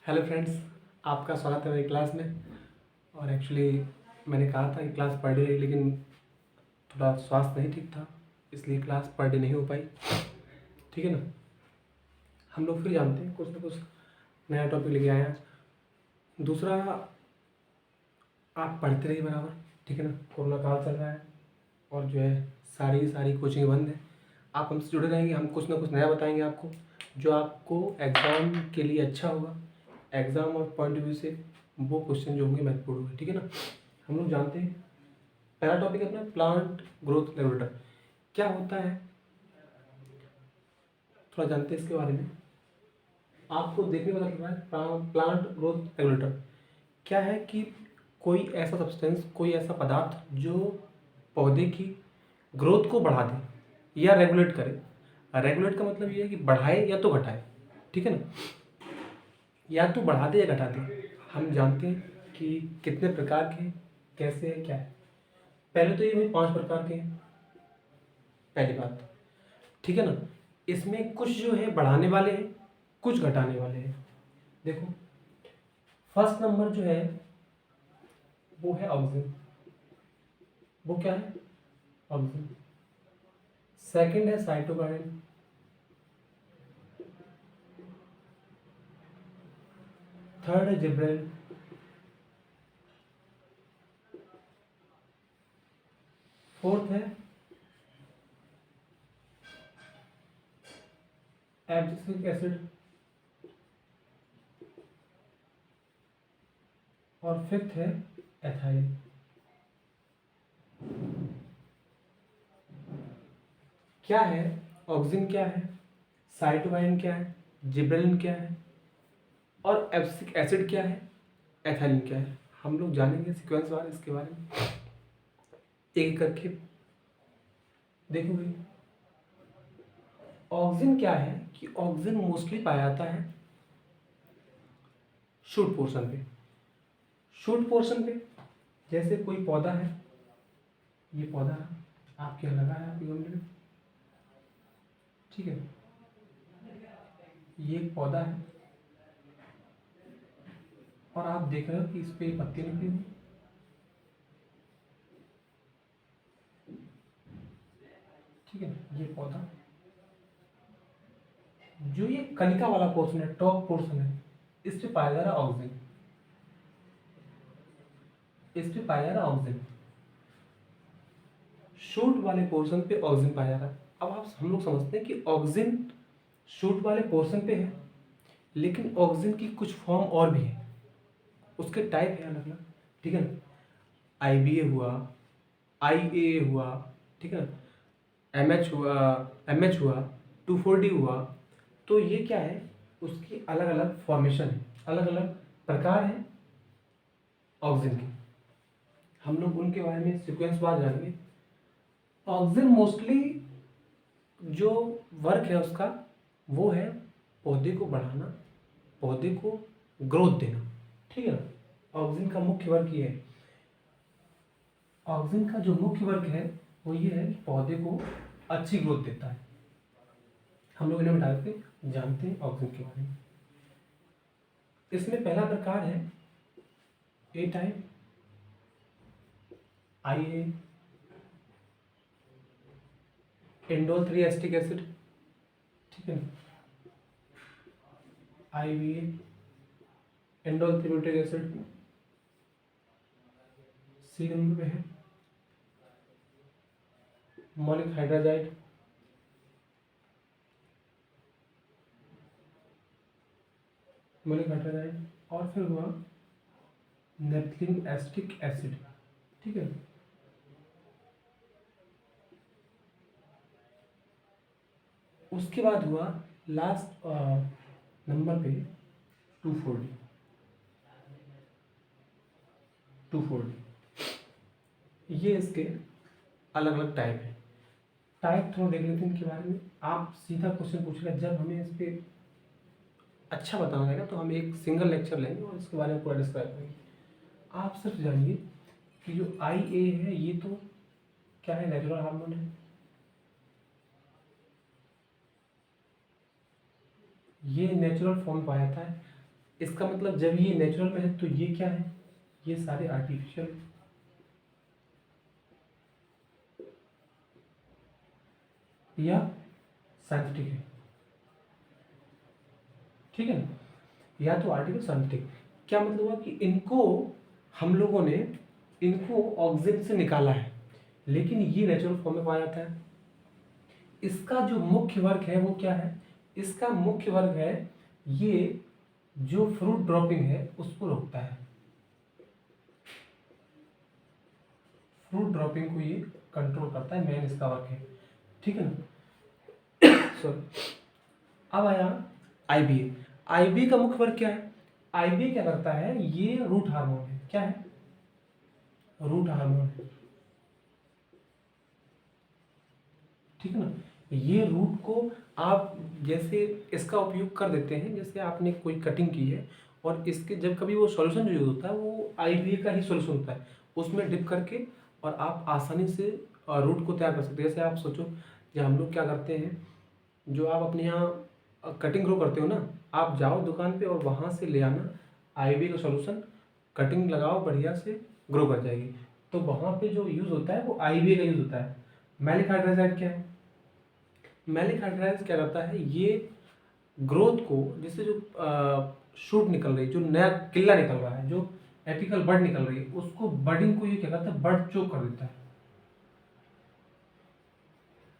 Hello friends, आपका स्वागत है मेरी क्लास में। और एक्चुअली मैंने कहा था कि क्लास पर डे रही, लेकिन थोड़ा स्वास्थ्य नहीं ठीक था, इसलिए क्लास पर डे नहीं हो पाई। ठीक है ना। हम लोग फिर जानते हैं कुछ ना कुछ नया टॉपिक लेके आए हैं। दूसरा, आप पढ़ते रहिए बराबर। ठीक है ना। कोरोना काल चल रहा है और जो है सारी कोचिंग बंद है। आप हमसे जुड़े रहेंगे, हम कुछ ना कुछ नया बताएंगे आपको, जो आपको एग्ज़ाम के लिए अच्छा होगा। एग्ज़ाम और पॉइंट ऑफ व्यू से वो क्वेश्चन जो होंगे महत्वपूर्ण होंगे। ठीक है ना। हम लोग जानते हैं पहला टॉपिक अपना प्लांट ग्रोथ रेगुलेटर क्या होता है, थोड़ा जानते हैं इसके बारे में। आपको देखने में पता चल रहा है प्लांट ग्रोथ रेगुलेटर क्या है कि कोई ऐसा सब्सटेंस, कोई ऐसा पदार्थ जो पौधे की ग्रोथ को बढ़ा दे या रेगुलेट करे। रेगुलेट का मतलब ये है कि बढ़ाए या तो घटाए। ठीक है ना। या तो बढ़ा दे या घटा दे। हम जानते हैं कि कितने प्रकार के, कैसे है, क्या है। पहले तो ये भाई 5 प्रकार के हैं, पहली बात। ठीक है ना। इसमें कुछ जो है बढ़ाने वाले हैं, कुछ घटाने वाले हैं। देखो, फर्स्ट नंबर जो है वो है ऑक्सीजन। वो क्या है? ऑक्सीजन। सेकंड है साइटोकाइन। थर्ड है जिब्रेल। फोर्थ है एब्सिसिक एसिड। और फिफ्थ है एथाइल। क्या है? ऑक्सीजन क्या है, साइटोकाइन क्या है, जिब्रेलिन क्या है और एब्सिसिक एसिड क्या है, एथाइलिन क्या है। हम लोग जानेंगे सीक्वेंस वार इसके बारे में एक एक करके। देखो भाई, ऑक्सीजन क्या है कि ऑक्सीजन मोस्टली पाया जाता है शूट पोर्शन पे। शूट पोर्शन पे जैसे कोई पौधा है, ये पौधा है, आपके यहाँ लगा है आपके गमले में। ठीक है। ये एक पौधा है और आप देख रहे हो कि इस पे पत्ती निकली हुई। ठीक है। ये पौधा, जो ये कलिका वाला पोर्शन है, टॉप पोर्शन है, इस पे पाया जा रहा ऑक्सीजन। इस पे पाया जा रहा ऑक्सीजन। शूट वाले पोर्शन पे ऑक्सीजन पाया जा रहा है। अब आप हम लोग समझते हैं कि ऑक्सीजन शूट वाले पोर्शन पे है, लेकिन ऑक्सीजन की कुछ फॉर्म और भी है, उसके टाइप है अलग अलग। ठीक है ना। IBA हुआ, IA हुआ, ठीक है ना, MH हुआ, MH हुआ, 2,4-D हुआ। तो ये क्या है, उसकी अलग अलग फॉर्मेशन है, अलग अलग प्रकार है ऑक्सीजन के। हम लोग उनके बारे में सीक्वेंस वार जानेंगे। ऑक्सीजन मोस्टली जो वर्क है उसका, वो है पौधे को बढ़ाना, पौधे को ग्रोथ देना। ठीक है ना। ऑक्सीजन का मुख्य वर्क ये है। ऑक्सीजन का जो मुख्य वर्क है वो ये है कि पौधे को अच्छी ग्रोथ देता है। हम लोग इन्हें मिटा के जानते हैं ऑक्सीजन के बारे में। इसमें पहला प्रकार है A type, IA, indole 3 acetic acid. ठीक है ना। IBA, indole 3 butyric acid. C number पे है मॉलिक हाइड्राजाइड। मॉलिक हाइड्राजाइड और फिर हुआ नेपथिलीन एसिटिक एसिड। ठीक है। उसके बाद हुआ लास्ट नंबर पे 2,4-D। 2,4-D ये इसके अलग अलग टाइप है। टाइप थोड़ा देख लेते हैं इनके बारे में। आप सीधा क्वेश्चन पूछेगा, जब हमें इस पे अच्छा बताना रहेगा तो हम एक सिंगल लेक्चर लेंगे और इसके बारे में पूरा डिस्क्राइब करेंगे। आप सिर्फ जानिए कि जो IA है ये तो क्या है, नेचुरल हार्मोन है। ये नेचुरल फॉर्म पाया जाता है इसका मतलब जब ये नेचुरल में है तो ये क्या है, ये सारे आर्टिफिशियल या साइंटिफिक है, ठीक है ना, या तो आर्टिफिशियल साइंटिफिक। क्या मतलब हुआ कि इनको हम लोगों ने इनको ऑक्सीजन से निकाला है, लेकिन ये नेचुरल फॉर्म में पाया जाता है। इसका जो मुख्य वर्क है वो क्या है, इसका मुख्य वर्क है ये जो फ्रूट ड्रॉपिंग है उसको रोकता है, फ्रूट ड्रॉपिंग को ये कंट्रोल करता है, मेन इसका वर्क है, ठीक है ना। सॉरी, अब आया आईबीए। आईबीए का मुख्य वर्क क्या है, आईबीए क्या करता है, ये रूट हार्मोन है, क्या है, रूट हार्मोन है, ठीक है ना। ये रूट को आप जैसे इसका उपयोग कर देते हैं, जैसे आपने कोई कटिंग की है और इसके जब कभी वो सॉल्यूशन जो यूज होता है वो आईबीए का ही सॉल्यूशन होता है, उसमें डिप करके और आप आसानी से रूट को तैयार कर सकते हैं। जैसे आप सोचो, जब हम लोग क्या करते हैं, जो आप अपने यहाँ कटिंग ग्रो करते हो ना, आप जाओ दुकान पे और वहाँ से ले आना आईबीए का सॉल्यूशन, कटिंग लगाओ बढ़िया से ग्रो कर जाएगी। तो वहाँ पे जो यूज़ होता है वो आईबीए का यूज़ होता है। मैलिक हाइड्रोक्साइड क्या है, मैलिक हाइड्रोक्साइड क्या करता है, ये ग्रोथ को, जिससे जो शूट निकल रही है, जो नया किल्ला निकल रहा है, जो एपिकल बड निकल रही है, उसको बडिंग को ये क्या करता है, बड चोक कर देता है,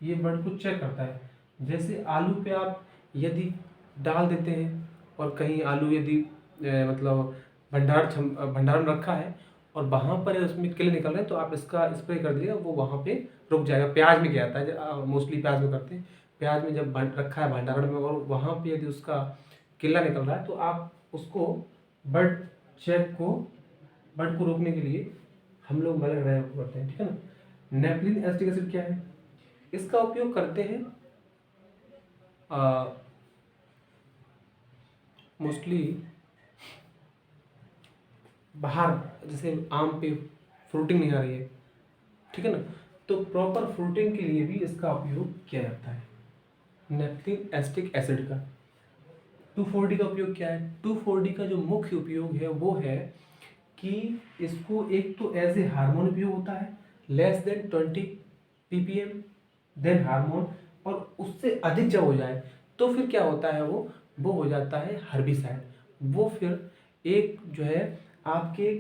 ये बड को चेक करता है। जैसे आलू पे आप यदि डाल देते हैं और कहीं आलू यदि मतलब भंडारण रखा है और वहाँ पर उसमें किले निकल रहे हैं, तो आप इसका स्प्रे कर दिया, वो वहाँ पे रुक जाएगा। प्याज में क्या आता है, मोस्टली प्याज में करते हैं, प्याज में जब रखा है भंडारण में और वहाँ पे यदि उसका किला निकल रहा है, तो आप उसको बर्ड चेक को, बर्ड को रोकने के लिए हम लोग मैलिक हाइड्रोक्साइड करते हैं, ठीक है ना। नेपलिन एसिटिक एसिड क्या है, इसका उपयोग करते हैं मोस्टली बाहर, जैसे आम पे फ्रूटिंग नहीं आ रही है, ठीक है ना, तो प्रॉपर फ्रूटिंग के लिए भी इसका उपयोग किया जाता है, नेपथिन एसिटिक एसिड का। 2,4-D का उपयोग क्या है, 2,4-D का जो मुख्य उपयोग है वो है कि इसको एक तो एज ए हार्मोन उपयोग होता है, less than 20 ppm then hormone, और उससे अधिक जब हो जाए तो फिर क्या होता है, वो हो जाता है हर्बिसाइड। वो फिर एक जो है आपके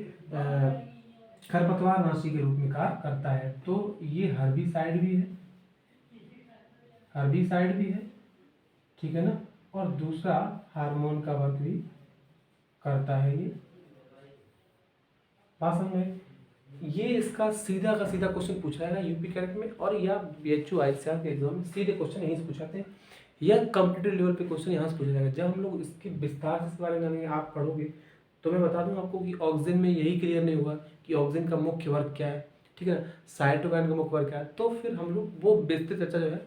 खरपतवार नाशी के रूप में कार्य करता है। तो ये हर्बिसाइड भी है, हर्बिसाइड भी है, ठीक है ना, और दूसरा हार्मोन का वर्क भी करता है ये। बात समझ में, ये इसका सीधा का सीधा क्वेश्चन पूछा है ना यूपी कैरेट में, और या बीएचयू आईसीआर के एग्जाम में सीधे क्वेश्चन यहीं से पूछाते हैं, या कॉम्पिटिटिव लेवल पे क्वेश्चन यहाँ से पूछा जाएगा। जब हम लोग इसके विस्तार से इस बारे में जानेंगे, आप पढ़ोगे तो मैं बता दूं आपको कि ऑक्सीजन में यही क्लियर नहीं होगा कि ऑक्सीजन का मुख्य वर्क क्या है, ठीक है ना, साइटोकाइन का मुख्य वर्क क्या है, तो फिर हम लोग वो विस्तृत चर्चा जो है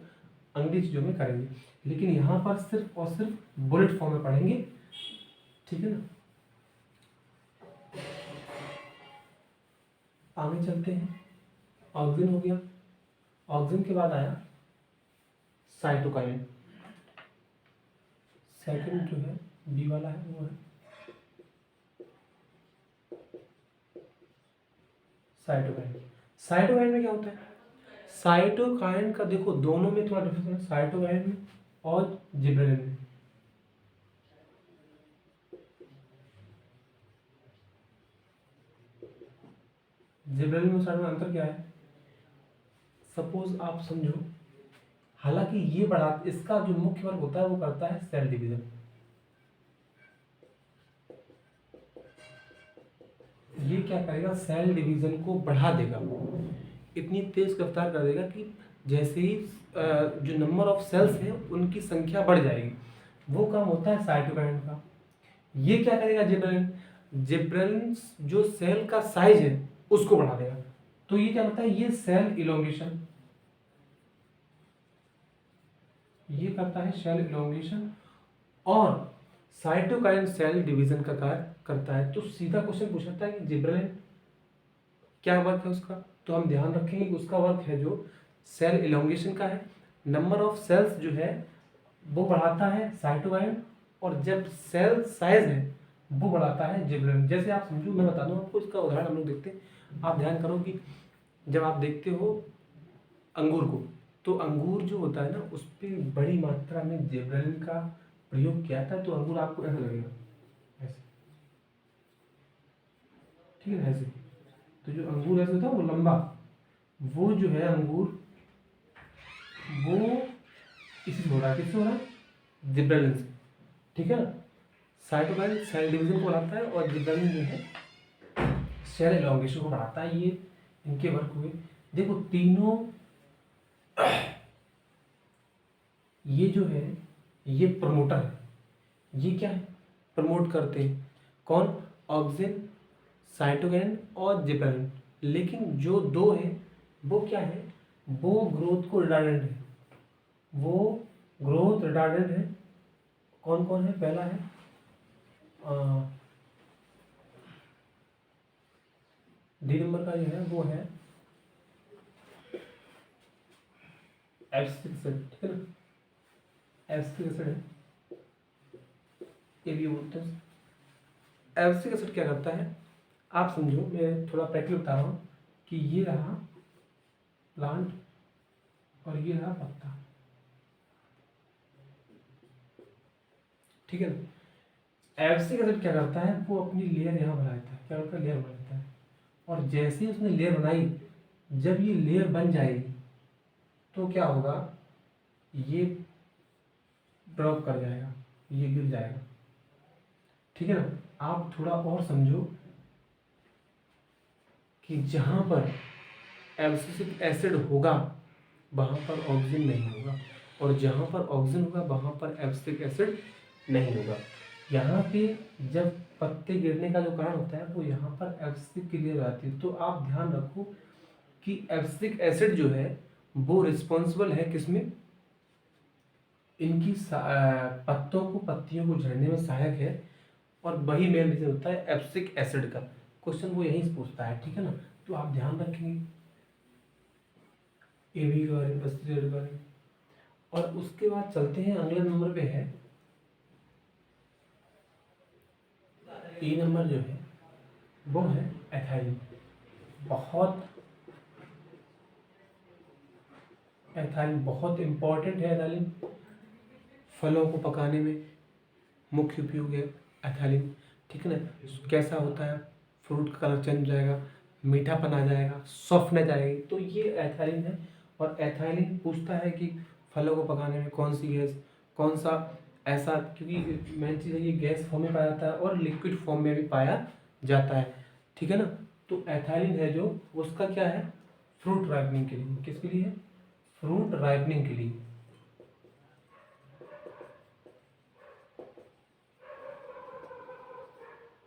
अगली चीज़ों में करेंगे। लेकिन यहाँ पर सिर्फ और सिर्फ बुलेट फॉर्म में पढ़ेंगे, ठीक है ना। आगे चलते हैं, ऑक्सीजन हो गया, ऑक्सीजन के बाद आया साइटोकाइन। सेकंड जो है बी वाला है वो है साइटोकाइन। साइटोकाइन में क्या होता है, साइटोकाइन का देखो दोनों में थोड़ा डिफरेंस है, साइटोकाइन में और जिबरेलिन में। जिबरेलिन में साइटोकाइन अंतर क्या है, सपोज आप समझो, हालांकि ये बड़ा, इसका जो मुख्य वर्क होता है वो करता है सेल डिवीजन, ये क्या करेगा, सेल डिवीजन को बढ़ा देगा, इतनी तेज रफ्तार कर देगा कि जैसे ही जो नंबर ऑफ सेल्स हैं उनकी संख्या बढ़ जाएगी, वो काम होता है साइटोकाइन का। ये क्या करेगा, जिब्रेलिन, जिब्रेलिन जो सेल का साइज है उसको बढ़ा देगा। तो ये क्या होता है, ये सेल इलोंगेशन, ये करता है सेल इलोंगेशन, और साइटोकाइन सेल डिवीजन का कार्य करता है। तो सीधा क्वेश्चन पूछता है कि जिब्रेलिन क्या वर्क है उसका, तो हम ध्यान रखेंगे कि उसका वर्क है जो सेल इलोंगेशन का है, नंबर ऑफ सेल्स जो है वो बढ़ाता है साइटोकाइन, और जब सेल साइज है वो बढ़ाता है जिबरेलिन। जैसे आप समझो, मैं बता दूं आपको, इसका उदाहरण हम लोग देखते हैं। आप ध्यान करो कि जब आप देखते हो अंगूर को, तो अंगूर जो होता है ना, उस पर बड़ी मात्रा में जिबरेलिन का प्रयोग किया था, तो अंगूर आपको ऐसा लगेगा, ऐसे, ठीक है, ऐसे। तो जो अंगूर ऐसे होता है वो लंबा, वो जो है अंगूर, वो इसी से हो रहा है, किससे हो रहा है? जिबरेलिन से, ठीक है ना। साइटोकाइन सेल डिवीजन को बढ़ाता है, और जिबरेलिन जो है सेल एलोंगेशन को बढ़ाता है। ये इनके वर्क हुए। देखो तीनों, ये जो है ये प्रमोटर है। ये क्या है? प्रमोट करते हैं। कौन? ऑक्सिन, साइटोकिनिन और जिबरेलिन। लेकिन जो दो है वो क्या है? वो ग्रोथ को रिटार्डेंट है, वो ग्रोथ रिटार्डेंट है। कौन कौन है? पहला है डी नंबर का जो है वो है एब्सिक एसिड, ठीक है ना। एब्सिक एसिड है, ये भी बोलते हैं। एब्सिक एसिड क्या करता है, आप समझो, मैं थोड़ा प्रैक्टिकल बता रहा हूँ कि ये रहा प्लांट और ये रहा पत्ता, ठीक है ना। एब्सिक एसिड क्या करता है, वो अपनी लेयर यहाँ बना लेता है। क्या करता है? लेयर बना लेता है। और जैसे ही उसने लेयर बनाई, जब ये लेयर बन जाएगी तो क्या होगा? ये ड्रॉप कर जाएगा, ये गिर जाएगा, ठीक है ना। आप थोड़ा और समझो कि जहाँ पर एब्सिक एसिड होगा वहाँ पर ऑक्सीजन नहीं होगा, और जहाँ पर ऑक्सीजन होगा वहाँ पर एब्सिक एसिड नहीं होगा। यहाँ पे जब पत्ते गिरने का जो कारण होता है वो यहाँ पर एब्सिक की लेयर आती है। तो आप ध्यान रखो कि एब्सिक एसिड जो है वो रिस्पॉन्सिबल है किसमें? इनकी पत्तों को, पत्तियों को झड़ने में सहायक है, और वही मेन रीजन होता है एब्सिक एसिड का। क्वेश्चन वो यही से पूछता है, ठीक है ना। तो आप ध्यान रखेंगे ए बी के बारे में, बस्ती के बारे में। और उसके बाद चलते हैं, अगले नंबर पे है ए नंबर जो है वो है एथाइलिन। बहुत एथाइलिन बहुत इंपॉर्टेंट है। एथाइलिन फलों को पकाने में मुख्य उपयोग है एथाइलिन, ठीक है ना। कैसा होता है? फ्रूट का कलर चेंज हो जाएगा, मीठापन आ जाएगा, सॉफ्टनेस आएगी, तो ये एथाइलिन है। और एथाइलिन पूछता है कि फलों को पकाने में कौन सी गैस, कौन सा ऐसा, क्योंकि मेन चीज़ है ये गैस फॉर्म में पाया जाता है और लिक्विड फॉर्म में भी पाया जाता है, ठीक है ना। तो एथाइलिन है जो, उसका क्या है? फ्रूट राइपनिंग के लिए। किसके लिए है? फ्रूट राइपनिंग के लिए,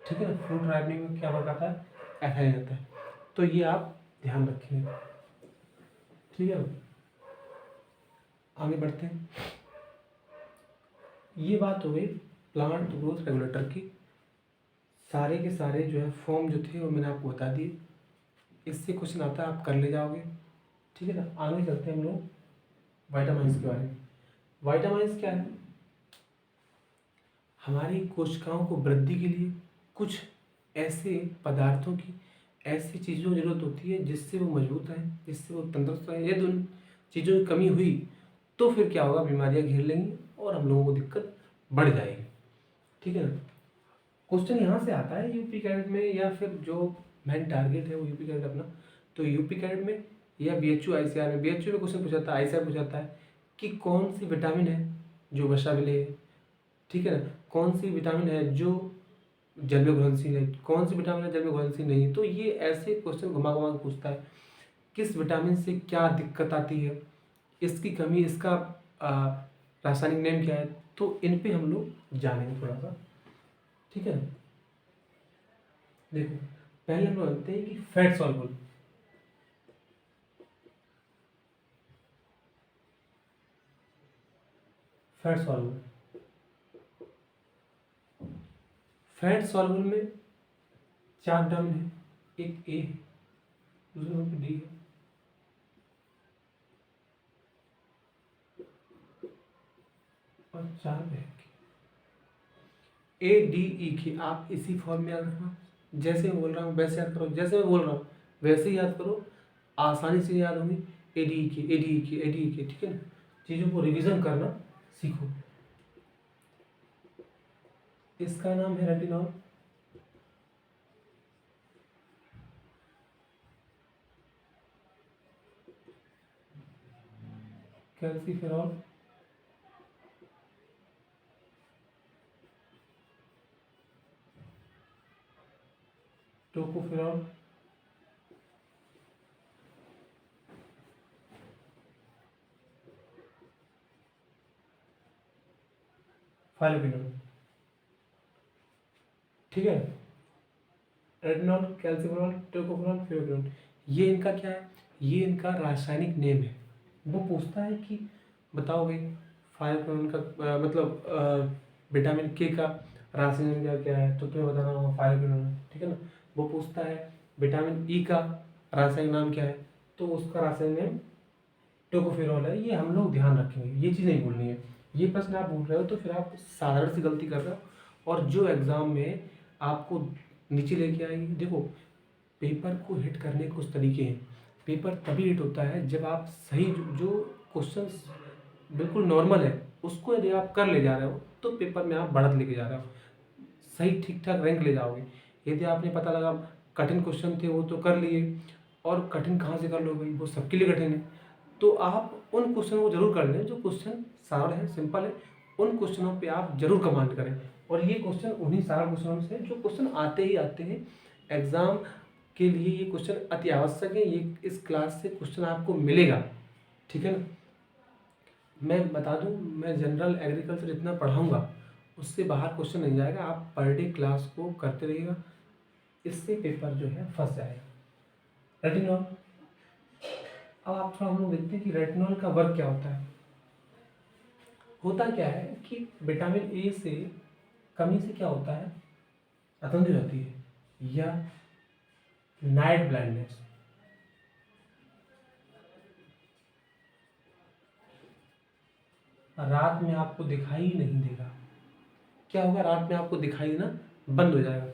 ठीक है ना। फ्रूट राइपनिंग में क्या वर्क आता है? एथाइलिन आता है। तो ये आप ध्यान रखेंगे, ठीक है। आगे बढ़ते हैं। ये बात हो गई प्लांट ग्रोथ रेगुलेटर की। सारे के सारे जो है फॉर्म जो थे वो मैंने आपको बता दिए। इससे क्वेश्चन आता है, आप कर ले जाओगे, ठीक है ना। आगे चलते हैं हम लोग वाइटामिन्स के बारे में। वाइटामिन्स क्या है? हमारी कोशिकाओं को वृद्धि के लिए कुछ ऐसे पदार्थों की, ऐसी चीज़ों की जरूरत होती है जिससे वो मजबूत रहें, जिससे वो तंदुरुस्त रहें। यदि उन चीज़ों की कमी हुई तो फिर क्या होगा? बीमारियां घेर लेंगी और हम लोगों को दिक्कत बढ़ जाएगी, ठीक है ना। क्वेश्चन यहाँ से आता है यूपी कैडेट में, या फिर जो मेन टारगेट है वो यूपी कैडेट अपना, तो यूपी कैडेट में या बीएचयू आईसीआर में, बीएचयू में क्वेश्चन पूछा था, आईसीआर पूछाता है कि कौन सी विटामिन है जो वसा विलेय है, ठीक है ना। कौन सी विटामिन है जो जल में घुलनशील है, कौन सी विटामिन है जल में घुलनशील नहीं है। तो ये ऐसे क्वेश्चन घुमा घुमा के पूछता है, किस विटामिन से क्या दिक्कत आती है, इसकी कमी, इसका रासायनिक नेम क्या है। तो इन पे हम लोग जानेंगे थोड़ा सा, ठीक है। देखो पहले हम लोग जानते हैं कि fat soluble, fat soluble, fat soluble में चार विटामिन है। एक ए है, दूसरे नंबर पे डी है, और चार पे है। ADE की आप इसी फॉर्म में याद रखना, जैसे मैं बोल रहा हूँ वैसे याद करो, जैसे मैं बोल रहा हूँ वैसे ही याद करो, आसानी से याद होंगी। ADE की ADE की ADE की, ठीक है ना। चीज़ों को रिवीजन करना सीखो। इसका नाम है रेटिनॉल। कैल्सीफेरॉल, टोकोफेरॉल, फाइलोपिनोल, ठीक है। रेटिनॉल, कैल्सीफेरॉल, टोकोफेरॉल, फिलोपिनोल, ये इनका क्या है, ये इनका रासायनिक नेम है। वो पूछता है कि बताओ भाई फाइलोपिनोल का विटामिन के का रासायनिक क्या क्या है, तो तुम्हें बताना होगा फाइलोपिनोल, ठीक है ना। वो पूछता है विटामिन ई का रासायनिक नाम क्या है, तो उसका रासायनिक नाम टोकोफेरॉल है। ये हम लोग ध्यान रखेंगे, ये चीज़ नहीं भूलनी है। ये प्रश्न आप भूल रहे हो तो फिर आप साधारण सी गलती कर रहे हो, और जो एग्ज़ाम में आपको नीचे लेके आएंगे। देखो, पेपर को हिट करने के कुछ तरीके हैं। पेपर तभी हिट होता है जब आप सही जो क्वेश्चंस बिल्कुल नॉर्मल है उसको यदि आप कर ले जा रहे हो तो पेपर में आप बढ़त लेके जा रहे हो, सही ठीक ठाक रैंक ले जाओगे। यदि आपने पता लगा कठिन क्वेश्चन थे वो तो कर लिए, और कठिन कहाँ से कर लो भाई, वो सबके लिए कठिन है, तो आप उन क्वेश्चनों को जरूर कर लें जो क्वेश्चन सरल है, सिंपल है। उन क्वेश्चनों पे आप जरूर कमांड करें, और ये क्वेश्चन उन्हीं सारा क्वेश्चनों से जो क्वेश्चन आते ही आते हैं एग्जाम के लिए, ये क्वेश्चन अति आवश्यक है। ये इस क्लास से क्वेश्चन आपको मिलेगा, ठीक है ना। मैं बता दूं, मैं जनरल एग्रीकल्चर इतना पढ़ाऊंगा उससे बाहर क्वेश्चन नहीं जाएगा। आप पर डे क्लास को करते रहिएगा, इससे पेपर जो है फंस जाएगा। रेटिनॉल, अब आप थोड़ा हम लोग देखते हैं कि रेटिनॉल का वर्क क्या होता है। होता क्या है कि विटामिन ए से कमी से क्या होता है, अतंधी रहती है या नाइट ब्लाइंडनेस। रात में आपको दिखाई नहीं देगा, क्या होगा, रात में आपको दिखाई देना बंद हो जाएगा,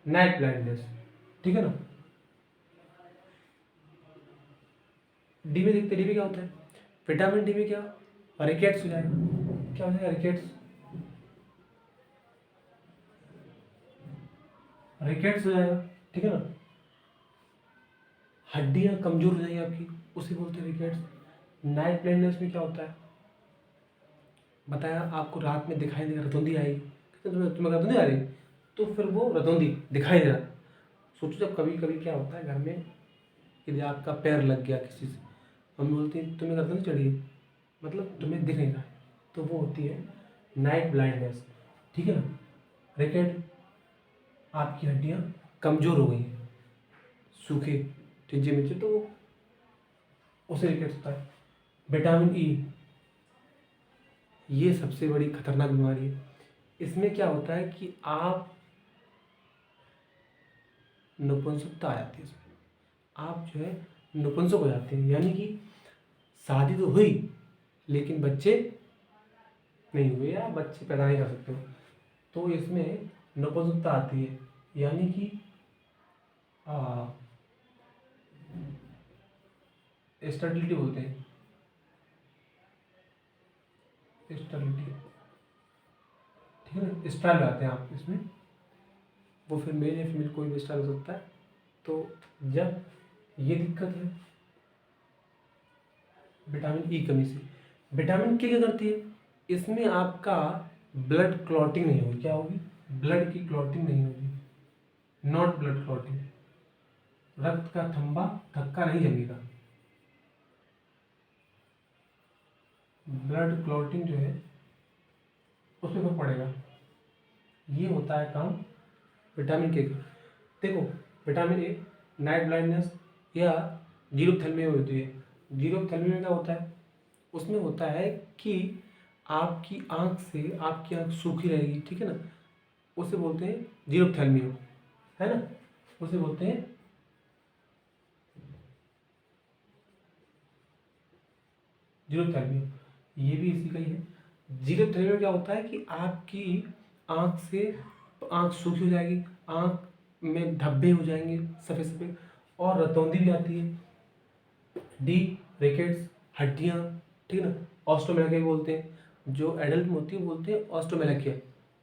नाइट ब्लाइंडनेस, ठीक है ना। डी में देखते, डी में क्या होता है, विटामिन डी में क्या, रिकेट्स हो जाएगा। क्या हो जाएगा, रिकेट्स, रिकेट्स हो जाएगा, ठीक है ना। हड्डियां कमजोर हो जाएगी आपकी, उसे बोलते हैं रिकेट्स। नाइट ब्लाइंडनेस में क्या होता है, बताया आपको, रात में दिखाई देगा, रतौंधी आएगी। तुम्हें रतौंधी आ रही, तो फिर वो रतौंधी दिखाई दे रहा। सोचो जब कभी कभी क्या होता है घर में, यदि आपका पैर लग गया किसी से, मम्मी बोलती है तुम्हें रतौंधी चढ़ी है, मतलब तुम्हें दिख नहीं रहा है, तो वो होती है नाइट ब्लाइंडनेस, ठीक है ना। रिकेट, आपकी हड्डियाँ कमज़ोर हो गई हैं, सूखे टिज्जे मिर्चे, तो वो उसे रिकेट होता है। विटामिन ई, ये सबसे बड़ी खतरनाक बीमारी है। इसमें क्या होता है कि आप नपुंसकता आ जाती है इसमें, आप जो है नपुंसक हो जाते हैं, यानी कि शादी तो हुई लेकिन बच्चे नहीं हुए या बच्चे पैदा नहीं कर सकते हो, तो इसमें नपुंसकता आती है, यानी कि स्टर्लिटी बोलते हैं, स्टर्लिटी, ठीक है ना। स्टाइल आते हैं आप इसमें, वो फिर मेल या फीमेल कोई भी स्टाइल हो सकता है। तो जब ये दिक्कत है विटामिन ई कमी से, विटामिन के क्या करती है, इसमें आपका ब्लड क्लॉटिंग नहीं होगी, क्या होगी, ब्लड की क्लॉटिंग नहीं होगी, नॉट ब्लड क्लॉटिंग, रक्त का थक्का नहीं जमेगा। ब्लड क्लॉटिंग जो है उस पर फर्क पड़ेगा। ये होता है काम विटामिन के का। देखो, विटामिन ए नाइट ब्लाइंडनेस या जीरोथैल्मिया होती है। जीरोथैल्मिया में क्या होता है, उसमें होता है कि आपकी आंख से आपकी आंख सूखी रहेगी, ठीक है ना, उसे बोलते हैं जीरोथैल्मिया, है ना, उसे बोलते हैं जीरोथैल्मिया। ये भी इसी का ही है। जीरोथैल्मिया में क्या होता है कि आपकी आँख सूखी हो जाएगी, आँख में धब्बे हो जाएंगे सफ़ेद सफ़ेद, और रतौंधी भी आती है। डी, रिकेट्स, हड्डियाँ, ठीक है ना, ऑस्टोमेलाकिया बोलते हैं, जो एडल्ट में होती है बोलते हैं ऑस्टोमेलाकिया,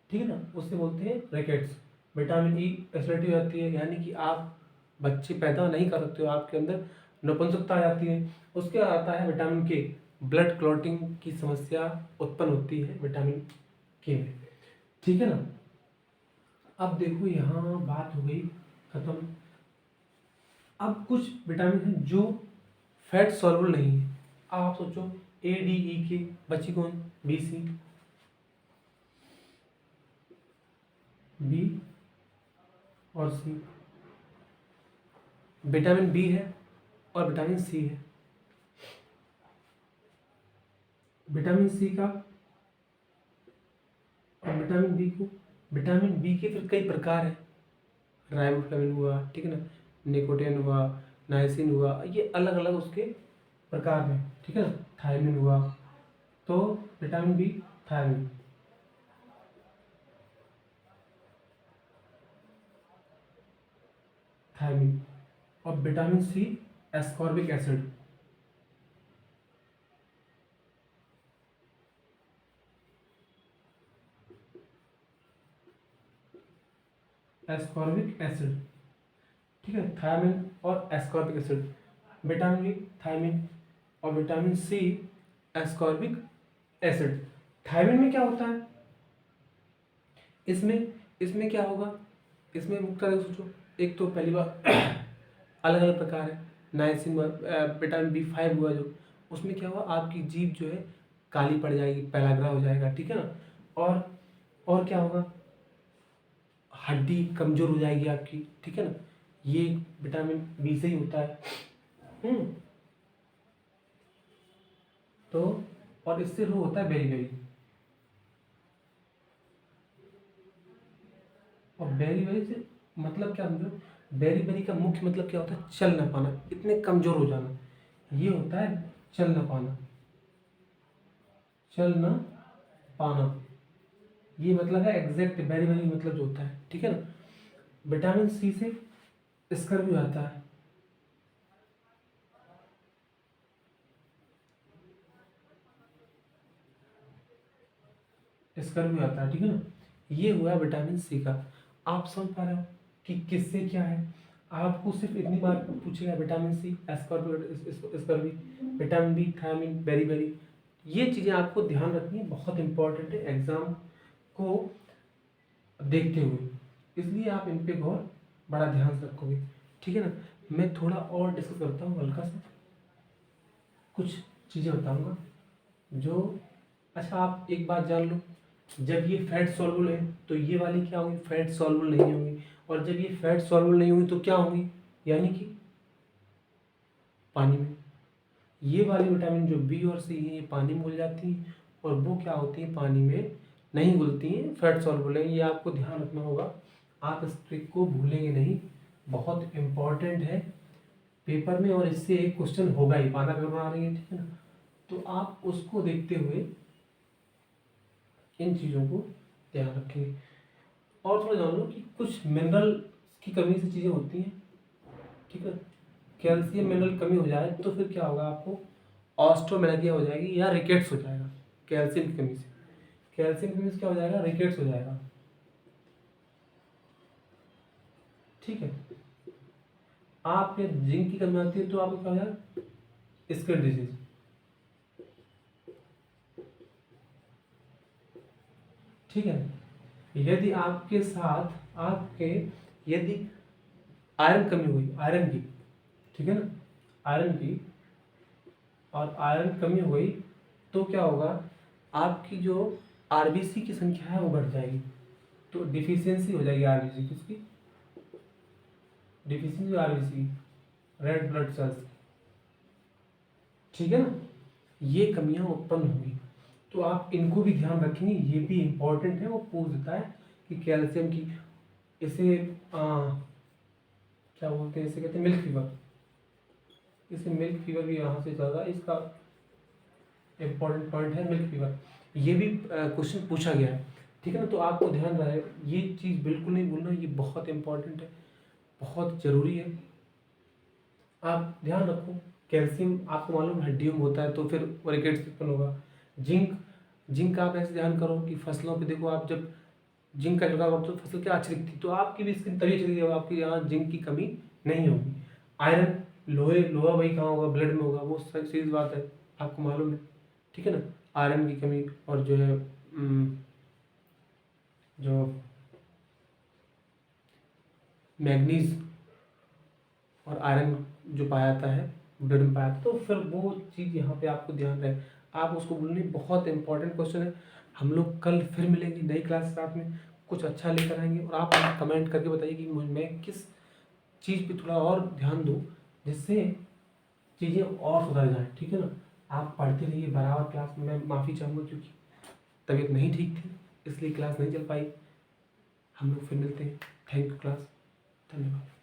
ठीक है ना, उससे बोलते हैं रिकेट्स। विटामिन ई एसिडिटी हो जाती है, यानी कि आप बच्चे पैदा नहीं कर सकते हो, आपके अंदर नपुंसकता आ जाती है। उसके बाद आता है विटामिन के, ब्लड क्लॉटिंग की समस्या उत्पन्न होती है विटामिन के में, ठीक है ना। अब देखो यहाँ बात हो गई खत्म। अब कुछ विटामिन हैं जो फैट सॉल्युबल नहीं है। अब आप सोचो ए डी ई के, बची कौन, बी सी, बी और सी। विटामिन बी है और विटामिन सी है। विटामिन सी का और विटामिन बी को, विटामिन बी के फिर कई प्रकार हैं, राइबोफ्लाविन हुआ, ठीक है ना, निकोटीन हुआ, नाइसिन हुआ, ये अलग अलग उसके प्रकार हैं, ठीक है ना, थायमिन हुआ। तो विटामिन बी थायमिन, थायमिन, और vitamin C ascorbic acid, ascorbic acid, ठीक है, थायमिन और ascorbic acid. Vitamin B thiamine और vitamin C ascorbic acid. Thiamine में क्या होता है, इसमें इसमें क्या होगा, इसमें मुख्य रूप से सोचो, एक तो पहली बार अलग अलग प्रकार है, नाइसिन विटामिन बी फाइव हुआ जो, उसमें क्या हुआ, आपकी जीभ जो है काली पड़ जाएगी, पैलाग्रा हो जाएगा, ठीक है ना, और क्या होगा, हड्डी कमजोर हो जाएगी आपकी, ठीक है ना, ये विटामिन बी से ही होता है। हम्म तो और इससे रो होता है बेरी बेरी, और बेरी बेरी से मतलब क्या समझो, बेरी बेरी का मुख्य मतलब क्या होता है, चल ना पाना, इतने कमजोर हो जाना, ये होता है चल ना पाना, चल ना पाना, ये मतलब है एग्जैक्ट बेरी बेरी मतलब जो होता है, ठीक है ना। विटामिन सी से स्कर्वी आता है, स्कर्वी आता है, ठीक है ना, ये हुआ विटामिन सी का। आप समझ पा रहे हो कि किससे क्या है। आपको सिर्फ इतनी बार पूछेगा vitamin C, scurvy, vitamin B, thiamine, beriberi, ये चीज़ें आपको ध्यान रखनी है, बहुत इंपॉर्टेंट है एग्जाम को देखते हुए, इसलिए आप इन पे गौर बड़ा ध्यान से रखोगे, ठीक है ना। मैं थोड़ा और डिस्कस करता हूँ, हल्का सा कुछ चीज़ें बताऊँगा जो, अच्छा आप एक बात जान लो, जब ये फैट सॉल्युबल है तो ये वाली क्या होंगी, फैट सॉल्युबल नहीं होंगी, और जब ये फैट सॉल्युबल नहीं होंगी तो क्या होंगी, यानी कि पानी में। ये वाली विटामिन जो बी और सी है ये पानी में घुल जाती हैं, और वो क्या होती है, पानी में नहीं घुलती हैं, फैट सॉल्युबल है, ये आपको ध्यान रखना होगा, आप इस ट्रिक को भूलेंगे नहीं, बहुत इंपॉर्टेंट है पेपर में, और इससे एक क्वेश्चन होगा ही, पाना पेपर बना रही है, ठीक है ना, तो आप उसको देखते हुए इन चीज़ों को ध्यान रखें। और थोड़ा जान लो कि कुछ मिनरल की कमी से चीज़ें होती हैं, ठीक है, कैल्शियम मिनरल कमी हो जाए तो फिर क्या होगा, आपको ऑस्ट्रोमेलाकिया हो जाएगी या रिकेट्स हो जाएगा, कैल्शियम की कमी से, कैल्शियम की कमी से क्या हो जाएगा, रिकेट्स हो जाएगा, ठीक है। आपके जिंक की कमी आती है तो आपको क्या हो जाएगा, स्किन डिजीज, ठीक है। यदि आपके साथ आपके यदि आयरन कमी हुई, आयरन की, ठीक है ना, आयरन की, और आयरन कमी हुई तो क्या होगा, आपकी जो आरबीसी की संख्या है वो बढ़ जाएगी, तो डिफिशियंसी हो जाएगी आरबीसी किसकी, deficiency RBC, red blood cells, ठीक है ना, ये कमियां उत्पन्न होंगी, तो आप इनको भी ध्यान रखेंगे, ये भी इंपॉर्टेंट है, वो पूछ देता है कि कैल्शियम की, इसे क्या बोलते हैं, इसे कहते हैं मिल्क फीवर, इसे मिल्क फीवर भी यहाँ से चल रहा है, इसका इंपॉर्टेंट पॉइंट है मिल्क फीवर, ये भी क्वेश्चन पूछा गया है, ठीक है ना। तो आपको ध्यान रहे ये चीज़ बिल्कुल नहीं भूलना, ये बहुत इंपॉर्टेंट है, बहुत ज़रूरी है। आप ध्यान रखो, कैल्शियम आपको मालूम हड्डियों में होता है तो फिर रिकेट्स उत्पन्न होगा। जिंक, जिंक का आप ऐसे ध्यान करो कि फसलों पे देखो, आप जब जिंक का छिड़काव करते हो तो फसल क्या अच्छी दिखती है, तो आपकी भी स्किन तभी अच्छी दिखेगी जब आपकी यहाँ जिंक की कमी नहीं होगी। आयरन, लोहा भाई कहाँ होगा, ब्लड में होगा, वो सीधी बात है, आपको मालूम है, ठीक है ना। आयरन की कमी और जो है जो मैग्नीज और आयरन जो पाया जाता है ब्लड में पाया जाता है, तो फिर वो चीज़ यहाँ पे आपको ध्यान रहे, आप उसको भूलने। बहुत इंपॉर्टेंट क्वेश्चन है। हम लोग कल फिर मिलेंगे नई क्लास के साथ में, कुछ अच्छा लेकर आएंगे, और आप कमेंट करके बताइए कि मैं किस चीज़ पे थोड़ा और ध्यान दूँ जिससे चीज़ें और सुधर जाएँ, ठीक है ना। आप पढ़ते रहिए बराबर क्लास में। मैं माफ़ी चाहूँगा क्योंकि तबीयत नहीं ठीक थी, इसलिए क्लास नहीं चल पाई। हम लोग फिर मिलते हैं। थैंक यू क्लास, धन्यवाद।